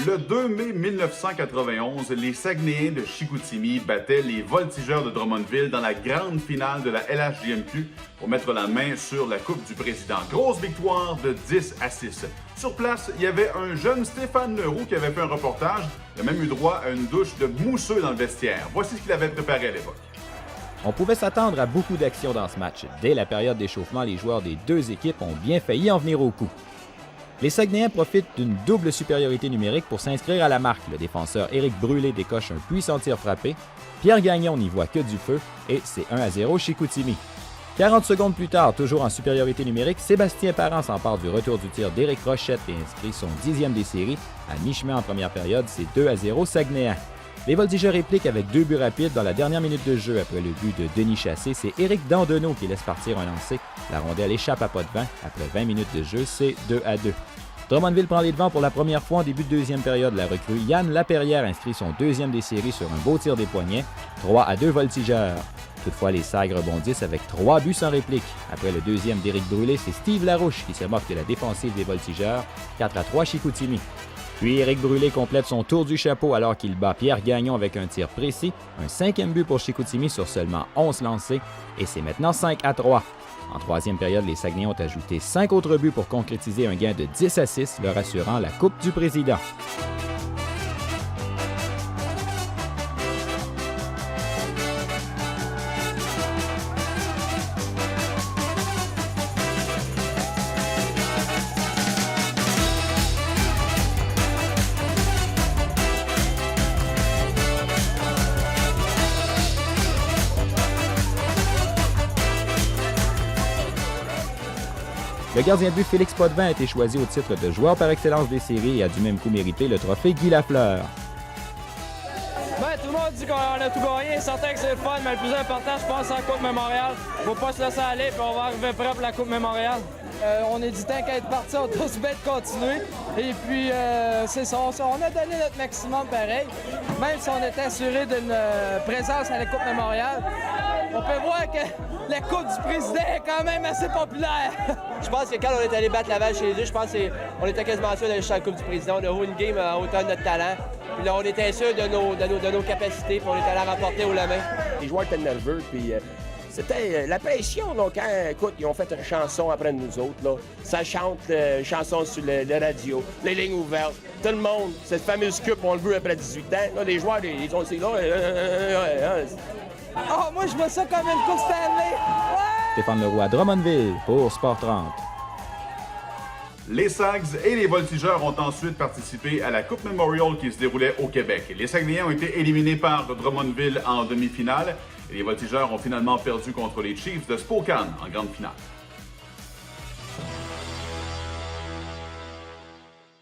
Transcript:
Le 2 mai 1991, les Saguenayens de Chicoutimi battaient les Voltigeurs de Drummondville dans la grande finale de la LHJMQ pour mettre la main sur la Coupe du Président. Grosse victoire de 10-6. Sur place, il y avait un jeune Stéphane Leroux qui avait fait un reportage. Il a même eu droit à une douche de mousseux dans le vestiaire. Voici ce qu'il avait préparé à l'époque. On pouvait s'attendre à beaucoup d'actions dans ce match. Dès la période d'échauffement, les joueurs des deux équipes ont bien failli en venir au coup. Les Saguenayens profitent d'une double supériorité numérique pour s'inscrire à la marque. Le défenseur Éric Brûlé décoche un puissant tir frappé. Pierre Gagnon n'y voit que du feu et c'est 1-0 Chicoutimi. 40 secondes plus tard, toujours en supériorité numérique, Sébastien Parent s'empare du retour du tir d'Éric Rochette et inscrit son 10e des séries. À mi-chemin en première période, c'est 2-0 Saguenayens. Les Voltigeurs répliquent avec 2 buts rapides dans la dernière minute de jeu. Après le but de Denis Chassé, c'est Éric Dandonneau qui laisse partir un lancer. La rondelle échappe à pas de vent. Après 20 minutes de jeu, c'est 2-2. Drummondville prend les devants pour la première fois en début de deuxième période. La recrue Yann Laperrière inscrit son 2e des séries sur un beau tir des poignets. 3-2 Voltigeurs. Toutefois, les Sagres rebondissent avec 3 buts sans réplique. Après le 2e d'Éric Brûlé, c'est Steve Larouche qui se moque de la défensive des Voltigeurs. 4-3 Chicoutimi. Puis Éric Brûlé complète son tour du chapeau alors qu'il bat Pierre Gagnon avec un tir précis. Un 5e but pour Chicoutimi sur seulement 11 lancés. Et c'est maintenant 5-3. En troisième période, les Saguenayens ont ajouté 5 autres buts pour concrétiser un gain de 10-6, leur assurant la Coupe du Président. Le gardien de but Félix Potvin a été choisi au titre de joueur par excellence des séries et a du même coup mérité le trophée Guy Lafleur. Tout le monde dit qu'on a tout gagné, c'est certain que c'est le fun, mais le plus important, je pense, c'est la Coupe Mémorial. Faut pas se laisser aller, puis on va arriver prêt pour la Coupe Mémorial. On est dit tant qu'à être parti, on doit se bien continuer. Et puis, c'est ça, on a donné notre maximum pareil. Même si on était assuré d'une présence à la Coupe Mémorial, on peut voir que la Coupe du Président est quand même assez populaire. Je pense que quand on est allé battre Laval chez eux, je pense qu'on était quasiment sûr d'aller chercher la Coupe du Président. On a joué une game à hauteur de notre talent. Puis là, on était sûr de nos capacités, puis on était allé la remporter haut la main. Les joueurs étaient nerveux, puis c'était la pression. Donc, écoute, ils ont fait une chanson après nous autres. Là. Ça chante, chanson sur le radio, les lignes ouvertes. Tout le monde, cette fameuse coupe, on le veut après 18 ans. Là, les joueurs, ils ont aussi là. Oh, moi, je vois ça comme une Coupe Stanley. Ouais! Stéphane Leroux à Drummondville pour Sport 30. Les Sags et les Voltigeurs ont ensuite participé à la Coupe Memorial qui se déroulait au Québec. Les Saguenayens ont été éliminés par Drummondville en demi-finale et les Voltigeurs ont finalement perdu contre les Chiefs de Spokane en grande finale.